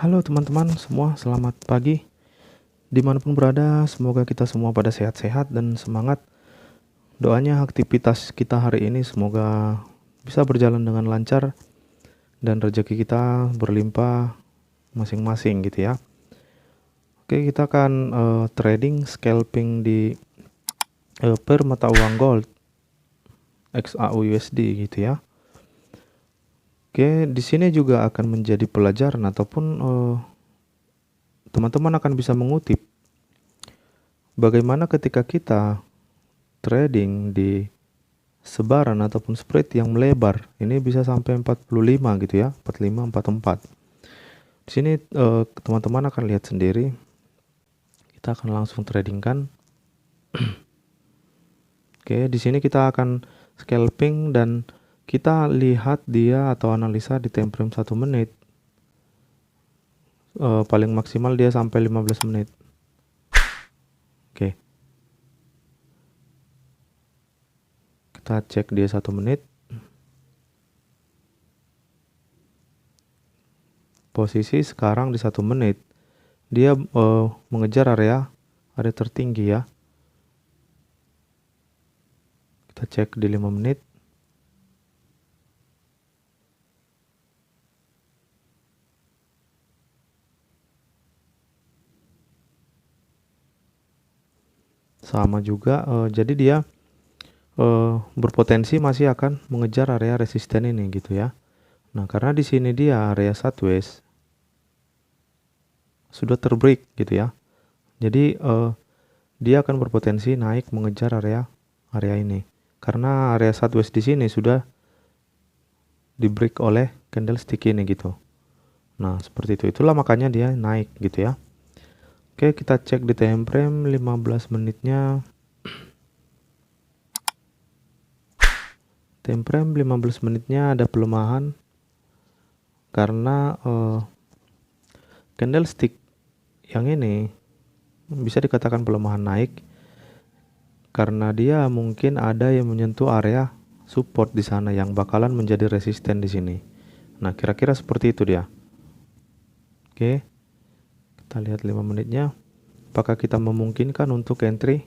Halo teman-teman semua, selamat pagi. Dimanapun berada, semoga kita semua pada sehat-sehat dan semangat. Doanya aktivitas kita hari ini semoga bisa berjalan dengan lancar dan rezeki kita berlimpah masing-masing gitu ya. Oke, kita akan trading scalping di per mata uang gold XAUUSD gitu ya. Oke, di sini juga akan menjadi pelajaran ataupun teman-teman akan bisa mengutip bagaimana ketika kita trading di sebaran ataupun spread yang melebar. Ini bisa sampai 45 gitu ya, 45, 44. Di sini teman-teman akan lihat sendiri. Kita akan langsung tradingkan. Oke, di sini kita akan scalping dan kita lihat dia atau analisa di time frame 1 menit. Paling maksimal dia sampai 15 menit. Oke. Kita cek dia 1 menit. Posisi sekarang di 1 menit. Dia mengejar area tertinggi ya. Kita cek di 5 menit. Sama juga, jadi dia berpotensi masih akan mengejar area resisten ini gitu ya. Nah, karena di sini dia area sideways sudah terbreak gitu ya. Jadi dia akan berpotensi naik mengejar area ini. Karena area sideways di sini sudah di break oleh candlestick ini gitu. Nah, seperti itu. Itulah makanya dia naik gitu ya. Oke, kita cek di time frame 15 menitnya. Time frame 15 menitnya ada pelemahan karena candlestick yang ini bisa dikatakan pelemahan naik karena dia mungkin ada yang menyentuh area support di sana yang bakalan menjadi resisten di sini. Nah, kira-kira seperti itu dia. Oke. Kita lihat 5 menitnya. Apakah kita memungkinkan untuk entry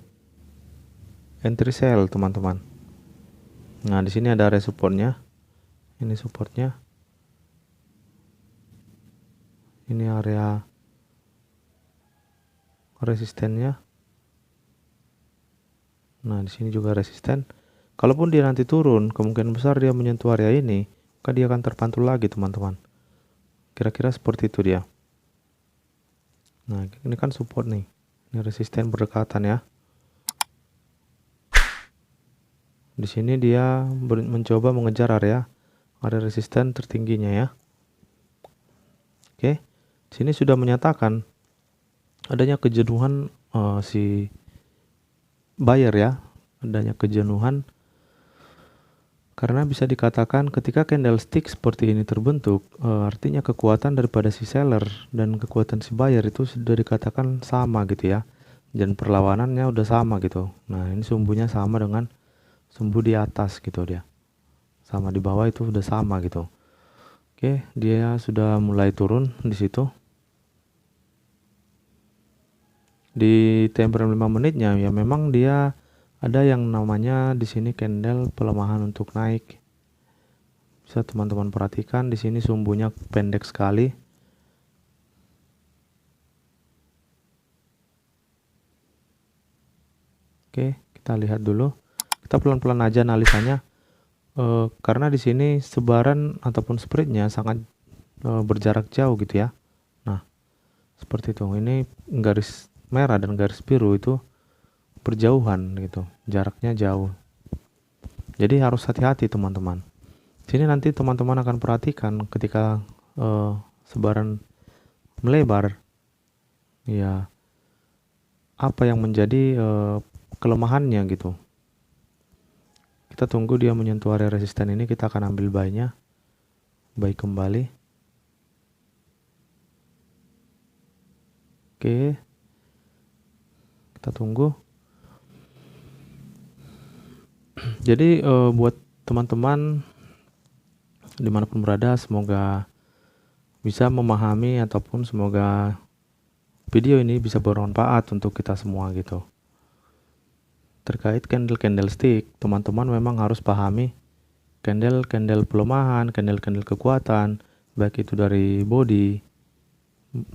sell, teman-teman? Nah, di sini ada area supportnya. Ini supportnya. Ini area resistennya. Nah, di sini juga resisten. Kalaupun dia nanti turun, kemungkinan besar dia menyentuh area ini, maka dia akan terpantul lagi, teman-teman. Kira-kira seperti itu dia. Nah, ini kan support nih. Ini resisten berdekatan ya. Di sini dia mencoba mengejar area resisten tertingginya ya. Oke. Di sini sudah menyatakan adanya kejenuhan si buyer ya. Adanya kejenuhan karena bisa dikatakan ketika candlestick seperti ini terbentuk, artinya kekuatan daripada si seller dan kekuatan si buyer itu sudah dikatakan sama gitu ya. Dan perlawanannya udah sama gitu. Nah, ini sumbunya sama dengan sumbu di atas gitu dia. Sama di bawah itu udah sama gitu. Oke, dia sudah mulai turun di situ. Di time frame 5 menitnya ya memang dia ada yang namanya di sini candle pelemahan untuk naik. Bisa teman-teman perhatikan di sini sumbunya pendek sekali. Oke, kita lihat dulu. Kita pelan-pelan aja analisanya. Karena di sini sebaran ataupun spreadnya sangat berjarak jauh gitu ya. Nah, seperti itu. Ini garis merah dan garis biru itu berjauhan gitu, jaraknya jauh. Jadi harus hati-hati teman-teman. Sini nanti teman-teman akan perhatikan ketika sebaran melebar, ya apa yang menjadi kelemahannya gitu. Kita tunggu dia menyentuh area resisten ini, kita akan ambil buy-nya, buy kembali. Oke, kita tunggu. Jadi buat teman-teman dimanapun berada, semoga bisa memahami ataupun semoga video ini bisa bermanfaat untuk kita semua gitu. Terkait candlestick, teman-teman memang harus pahami candle pelemahan, candle kekuatan, baik itu dari body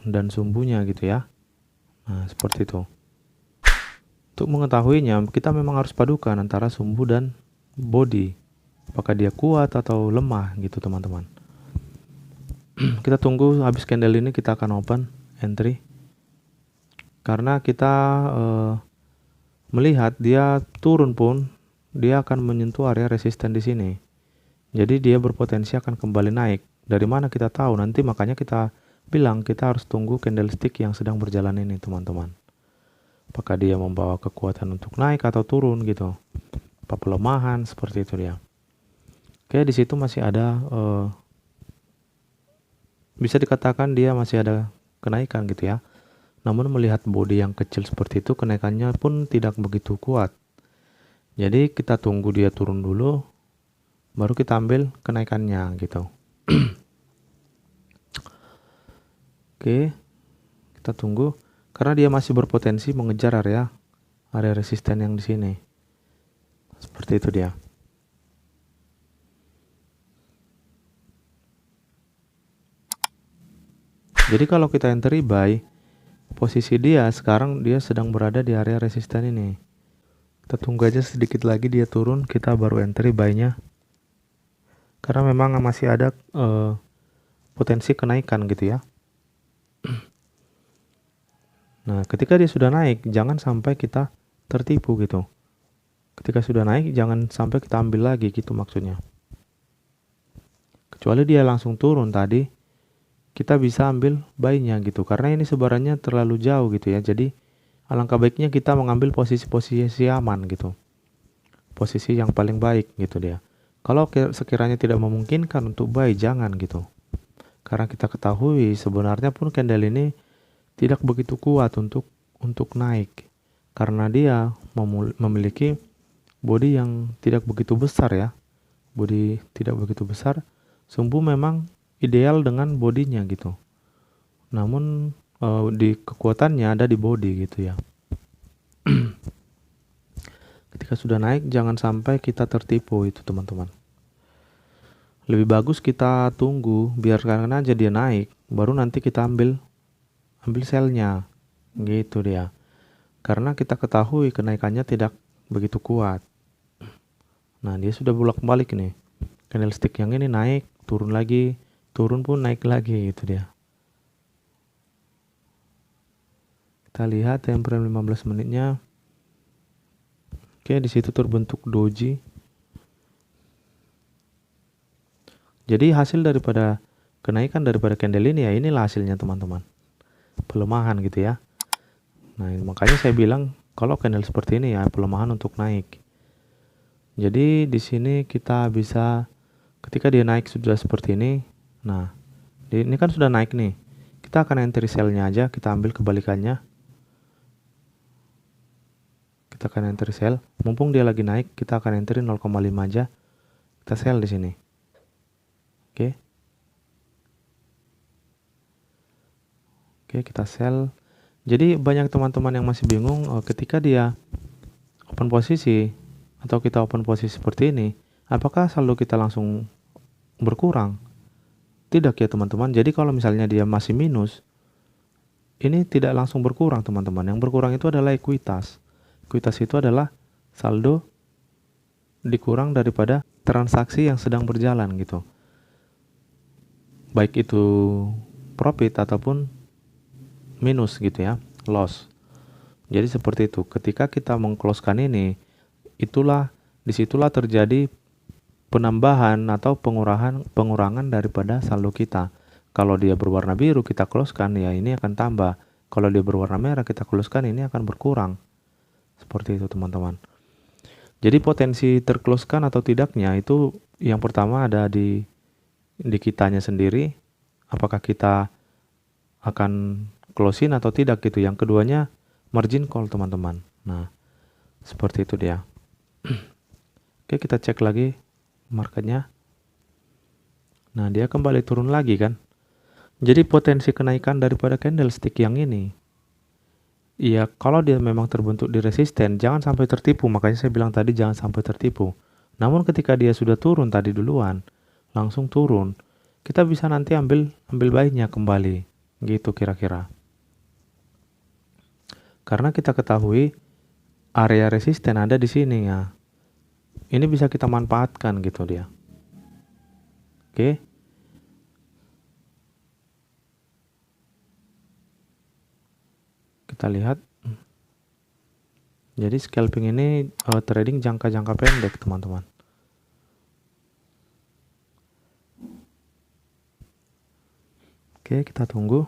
dan sumbunya gitu ya. Nah, seperti itu. Untuk mengetahuinya, kita memang harus padukan antara sumbu dan body. Apakah dia kuat atau lemah gitu, teman-teman. Kita tunggu habis candle ini, kita akan open entry. Karena kita melihat dia turun pun, dia akan menyentuh area resisten di sini. Jadi dia berpotensi akan kembali naik. Dari mana kita tahu? Nanti makanya kita bilang kita harus tunggu candlestick yang sedang berjalan ini, teman-teman. Apakah dia membawa kekuatan untuk naik atau turun gitu? Apa pelemahan, seperti itu dia. Oke, di situ masih ada bisa dikatakan dia masih ada kenaikan gitu ya. Namun melihat body yang kecil seperti itu, kenaikannya pun tidak begitu kuat. Jadi kita tunggu dia turun dulu, baru kita ambil kenaikannya gitu. Oke, kita tunggu karena dia masih berpotensi mengejar area resisten yang di sini. Seperti itu dia. Jadi kalau kita entry buy, posisi dia sekarang dia sedang berada di area resisten ini. Kita tunggu aja sedikit lagi dia turun, kita baru entry buy-nya. Karena memang masih ada potensi kenaikan gitu ya. Nah, ketika dia sudah naik, jangan sampai kita tertipu gitu. Ketika sudah naik, jangan sampai kita ambil lagi gitu maksudnya. Kecuali dia langsung turun tadi, kita bisa ambil buy-nya gitu. Karena ini sebarannya terlalu jauh gitu ya. Jadi alangkah baiknya kita mengambil posisi aman gitu. Posisi yang paling baik gitu dia. Kalau sekiranya tidak memungkinkan untuk buy, jangan gitu. Karena kita ketahui sebenarnya pun candle ini tidak begitu kuat untuk naik. Karena dia memiliki body yang tidak begitu besar ya. Body tidak begitu besar. Sumbu memang ideal dengan bodinya gitu. Namun di kekuatannya ada di body gitu ya. Ketika sudah naik, jangan sampai kita tertipu itu teman-teman. Lebih bagus kita tunggu, biarkan aja dia naik, baru nanti kita ambil sell-nya. Gitu dia. Karena kita ketahui kenaikannya tidak begitu kuat. Nah, dia sudah bolak-balik nih. Candlestick yang ini naik, turun lagi, turun pun naik lagi gitu dia. Kita lihat time frame 15 menitnya. Oke, di situ terbentuk doji. Jadi hasil daripada kenaikan daripada candle ini ya inilah hasilnya teman-teman. Pelemahan gitu ya. Nah, makanya saya bilang kalau candle seperti ini ya pelemahan untuk naik. Jadi di sini kita bisa ketika dia naik sudah seperti ini. Nah, ini kan sudah naik nih. Kita akan entry sell-nya aja, kita ambil kebalikannya. Kita akan entry sell. Mumpung dia lagi naik, kita akan entry 0,5 aja. Kita sell di sini. Oke. Oke, kita sell. Jadi banyak teman-teman yang masih bingung ketika dia open posisi atau kita open posisi seperti ini, apakah saldo kita langsung berkurang? Tidak ya teman-teman. Jadi kalau misalnya dia masih minus, ini tidak langsung berkurang teman-teman. Yang berkurang itu adalah ekuitas. Ekuitas itu adalah saldo dikurang daripada transaksi yang sedang berjalan gitu. Baik itu profit ataupun minus gitu ya, loss. Jadi seperti itu. Ketika kita meng-close-kan ini, disitulah terjadi penambahan atau pengurangan daripada saldo kita. Kalau dia berwarna biru kita close-kan ya ini akan tambah. Kalau dia berwarna merah kita close-kan ini akan berkurang. Seperti itu teman-teman. Jadi potensi terclose-kan atau tidaknya itu yang pertama ada di kitanya sendiri. Apakah kita akan close-in atau tidak gitu. Yang keduanya margin call teman-teman. Nah, seperti itu dia. Oke, kita cek lagi marketnya. Nah, dia kembali turun lagi kan. Jadi potensi kenaikan daripada candlestick yang ini, ya kalau dia memang terbentuk di resisten, jangan sampai tertipu. Makanya saya bilang tadi jangan sampai tertipu. Namun ketika dia sudah turun tadi duluan, langsung turun, kita bisa nanti ambil baiknya kembali. Gitu kira-kira. Karena kita ketahui area resisten ada di sini ya. Ini bisa kita manfaatkan gitu dia. Oke. Kita lihat. Jadi scalping ini trading jangka-jangka pendek, teman-teman. Oke, kita tunggu.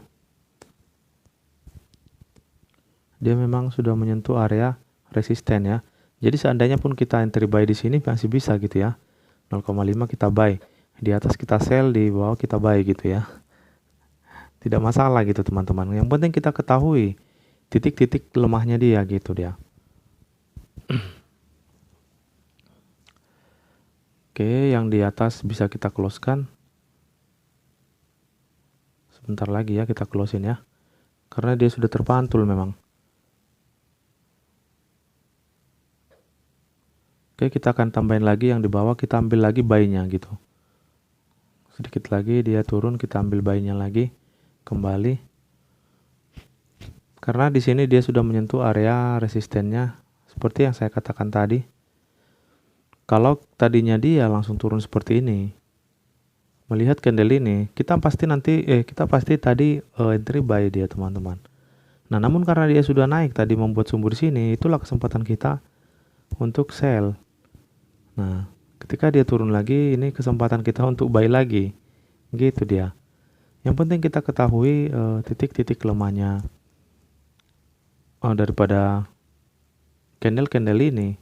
Dia memang sudah menyentuh area resisten ya. Jadi seandainya pun kita entry buy di sini masih bisa gitu ya. 0,5 kita buy. Di atas kita sell, di bawah kita buy gitu ya. Tidak masalah gitu, teman-teman. Yang penting kita ketahui titik-titik lemahnya dia gitu dia. Oke, yang di atas bisa kita close-kan. Sebentar lagi ya kita close-in ya. Karena dia sudah terpantul memang. Oke, kita akan tambahin lagi yang di bawah, kita ambil lagi buy-nya gitu. Sedikit lagi dia turun, kita ambil buy-nya lagi. Kembali. Karena di sini dia sudah menyentuh area resistennya. Seperti yang saya katakan tadi. Kalau tadinya dia langsung turun seperti ini, melihat candle ini, kita pasti tadi entry buy dia, teman-teman. Nah, namun karena dia sudah naik tadi membuat sumbu di sini, itulah kesempatan kita untuk sell. Nah, ketika dia turun lagi, ini kesempatan kita untuk buy lagi. Gitu dia. Yang penting kita ketahui titik-titik lemahnya daripada candle-candle ini,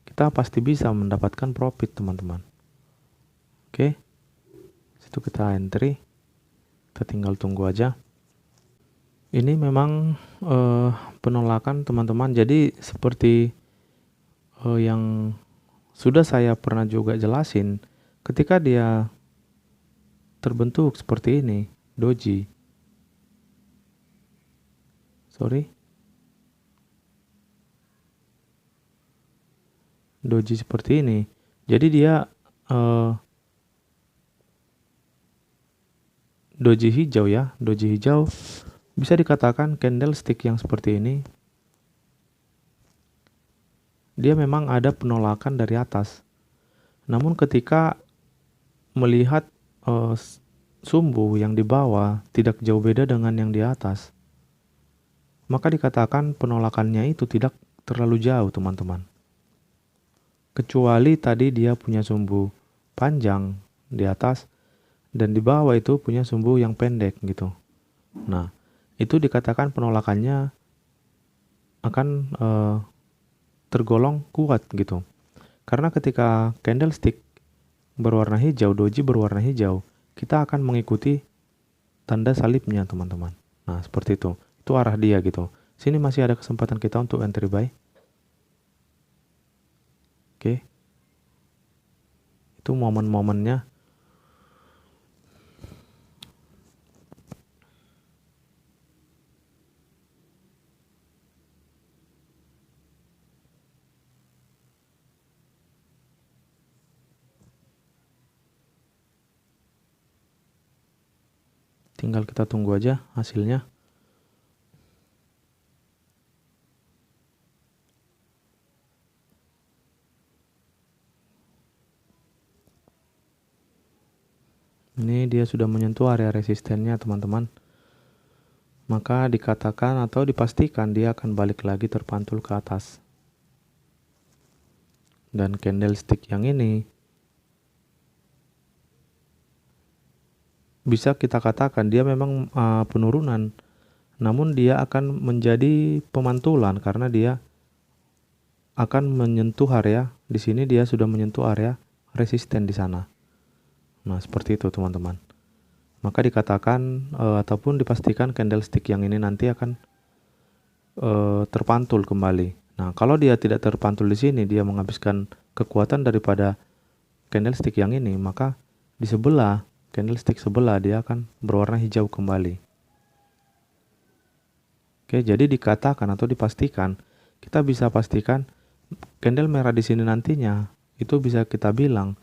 kita pasti bisa mendapatkan profit, teman-teman. Oke. Situ kita entry. Kita tinggal tunggu aja. Ini memang penolakan, teman-teman. Jadi seperti yang sudah saya pernah juga jelasin, ketika dia terbentuk seperti ini, doji. Doji seperti ini. Jadi dia doji hijau ya. Doji hijau bisa dikatakan candlestick yang seperti ini. Dia memang ada penolakan dari atas. Namun ketika melihat sumbu yang di bawah tidak jauh beda dengan yang di atas, maka dikatakan penolakannya itu tidak terlalu jauh, teman-teman. Kecuali tadi dia punya sumbu panjang di atas dan di bawah itu punya sumbu yang pendek gitu. Nah, itu dikatakan penolakannya akan tergolong kuat gitu. Karena ketika candlestick berwarna hijau, doji berwarna hijau, kita akan mengikuti tanda salibnya, teman-teman. Nah, seperti itu. Itu arah dia gitu. Sini masih ada kesempatan kita untuk entry buy. Oke. Itu momen-momennya. Tinggal kita tunggu aja hasilnya. Ini dia sudah menyentuh area resistennya, teman-teman. Maka dikatakan atau dipastikan dia akan balik lagi terpantul ke atas. Dan candlestick yang ini bisa kita katakan dia memang penurunan. Namun dia akan menjadi pemantulan karena dia akan menyentuh area. Di sini dia sudah menyentuh area resisten di sana. Nah, seperti itu, teman-teman. Maka dikatakan ataupun dipastikan candlestick yang ini nanti akan terpantul kembali. Nah, kalau dia tidak terpantul di sini, dia menghabiskan kekuatan daripada candlestick yang ini, maka di sebelah candlestick sebelah dia akan berwarna hijau kembali. Oke, jadi dikatakan atau dipastikan, kita bisa pastikan candle merah di sini nantinya itu bisa kita bilang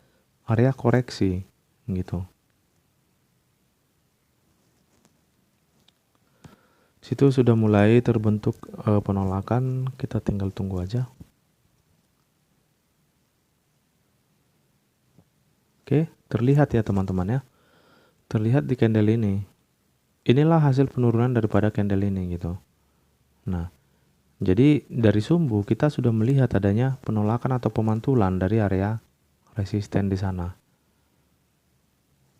area koreksi gitu. Situ sudah mulai terbentuk penolakan, kita tinggal tunggu aja. Oke, terlihat ya teman-teman ya. Terlihat di candle ini. Inilah hasil penurunan daripada candle ini gitu. Nah, jadi dari sumbu kita sudah melihat adanya penolakan atau pemantulan dari area resisten di sana.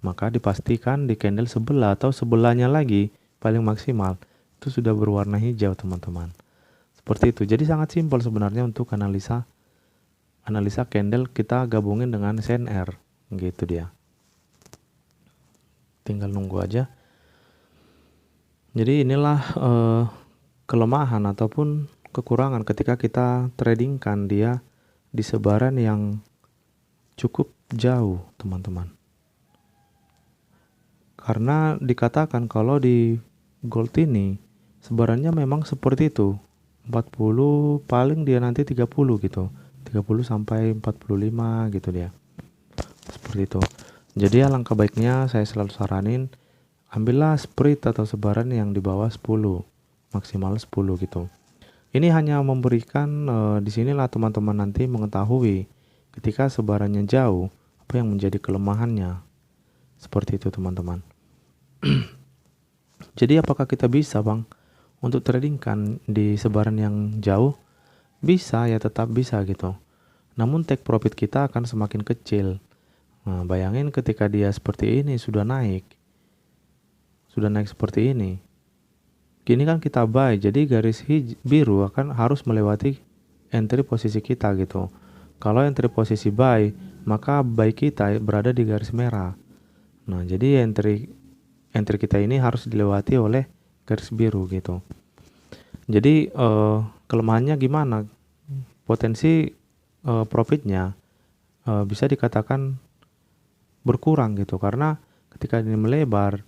Maka dipastikan di candle sebelah atau sebelahnya lagi paling maksimal itu sudah berwarna hijau teman-teman. Seperti itu. Jadi sangat simpel sebenarnya untuk analisa candle kita gabungin dengan CNR gitu dia. Tinggal nunggu aja. Jadi inilah kelemahan ataupun kekurangan ketika kita tradingkan dia di sebaran yang cukup jauh teman-teman. Karena dikatakan kalau di gold ini sebarannya memang seperti itu. 40 paling dia nanti 30 gitu. 30 sampai 45 gitu dia. Seperti itu. Jadi alangkah baiknya saya selalu saranin ambillah spread atau sebaran yang di bawah 10, maksimal 10 gitu. Ini hanya memberikan disinilah teman-teman nanti mengetahui ketika sebarannya jauh apa yang menjadi kelemahannya. Seperti itu teman-teman. Jadi apakah kita bisa bang untuk tradingkan di sebaran yang jauh? Bisa ya, tetap bisa gitu. Namun take profit kita akan semakin kecil. Nah, bayangin ketika dia seperti ini sudah naik seperti ini. Kini kan kita buy, jadi garis biru akan harus melewati entry posisi kita gitu. Kalau entry posisi buy, maka buy kita berada di garis merah. Nah, jadi entry kita ini harus dilewati oleh garis biru gitu. Jadi kelemahannya gimana? Potensi profitnya bisa dikatakan berkurang gitu, karena ketika ini melebar,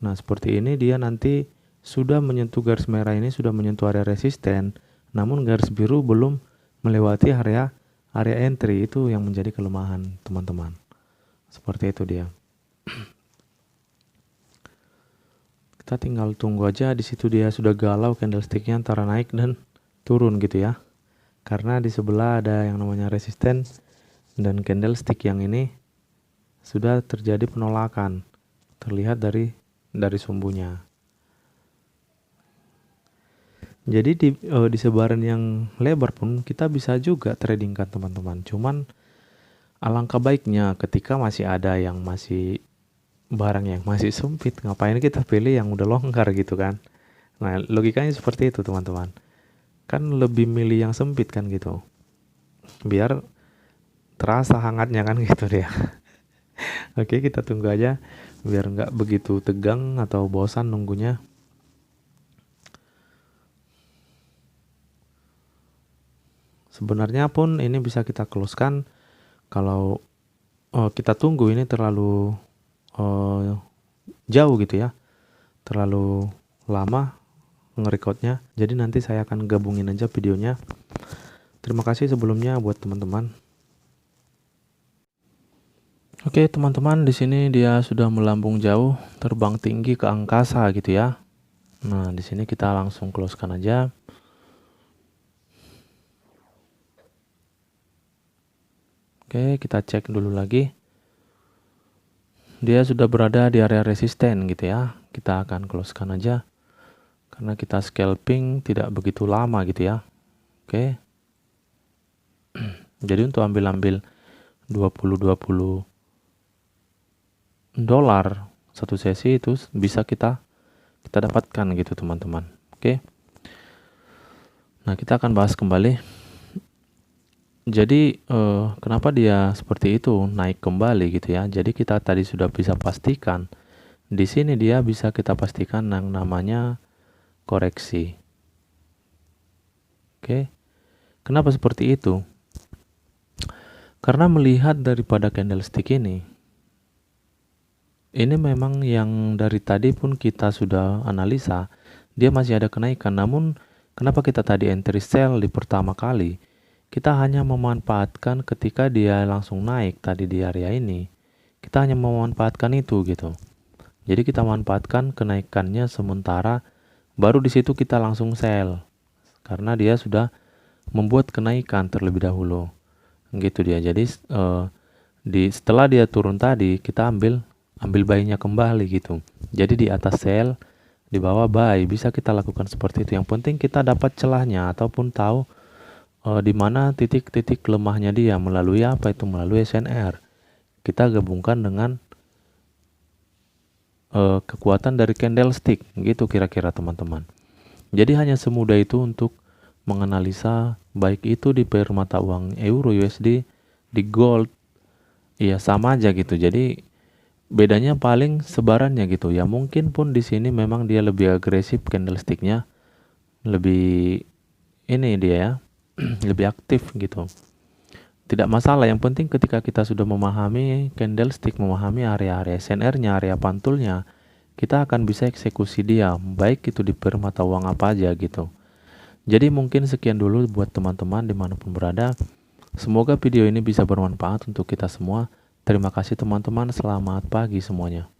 nah seperti ini dia nanti sudah menyentuh garis merah ini, sudah menyentuh area resisten, namun garis biru belum melewati area entry, itu yang menjadi kelemahan teman-teman. Seperti itu dia. Kita tinggal tunggu aja, di situ dia sudah galau candlesticknya antara naik dan turun gitu ya. Karena di sebelah ada yang namanya resisten dan candlestick yang ini sudah terjadi penolakan. Terlihat dari sumbunya. Jadi di sebaran yang lebar pun kita bisa juga tradingkan teman-teman. Cuman alangkah baiknya ketika masih ada yang masih barang yang masih sempit, ngapain kita pilih yang udah longgar gitu kan. Nah, logikanya seperti itu teman-teman. Kan lebih milih yang sempit kan gitu. Biar terasa hangatnya kan gitu dia. Oke, kita tunggu aja biar nggak begitu tegang atau bosan nunggunya. Sebenarnya pun ini bisa kita close-kan kalau kita tunggu ini terlalu jauh gitu ya, terlalu lama nge-recordnya. Jadi nanti saya akan gabungin aja videonya. Terima kasih sebelumnya buat teman-teman. Oke teman-teman, di sini dia sudah melambung jauh, terbang tinggi ke angkasa gitu ya. Nah, di sini kita langsung close-kan aja. Oke, kita cek dulu lagi. Dia sudah berada di area resisten gitu ya. Kita akan close-kan aja. Karena kita scalping tidak begitu lama gitu ya. Oke. Jadi untuk ambil $20 satu sesi itu bisa kita dapatkan gitu teman-teman. Oke. Nah, kita akan bahas kembali. Jadi kenapa dia seperti itu naik kembali gitu ya. Jadi kita tadi sudah bisa pastikan di sini dia bisa kita pastikan yang namanya koreksi. Oke. Kenapa seperti itu? Karena melihat daripada candlestick ini, ini memang yang dari tadi pun kita sudah analisa, dia masih ada kenaikan. Namun kenapa kita tadi entry sell di pertama kali? Kita hanya memanfaatkan ketika dia langsung naik tadi di area ini. Kita hanya memanfaatkan itu gitu. Jadi kita manfaatkan kenaikannya sementara, baru di situ kita langsung sell. Karena dia sudah membuat kenaikan terlebih dahulu. Gitu dia. Jadi setelah dia turun tadi, kita ambil buy-nya kembali gitu. Jadi di atas sell, di bawah buy, bisa kita lakukan seperti itu. Yang penting kita dapat celahnya ataupun tahu di mana titik-titik lemahnya dia, melalui apa itu, melalui SNR. Kita gabungkan dengan kekuatan dari candlestick, gitu kira-kira teman-teman. Jadi hanya semudah itu untuk menganalisa, baik itu di pair mata uang euro USD, di gold, ya sama aja gitu. Jadi bedanya paling sebarannya gitu ya. Mungkin pun di sini memang dia lebih agresif candlesticknya, lebih ini dia ya, lebih aktif gitu. Tidak masalah, yang penting ketika kita sudah memahami candlestick, memahami area-area SNR-nya, area pantulnya, kita akan bisa eksekusi dia, baik itu di pair mata uang apa aja gitu. Jadi mungkin sekian dulu buat teman-teman dimanapun berada. Semoga video ini bisa bermanfaat untuk kita semua. Terima kasih teman-teman, selamat pagi semuanya.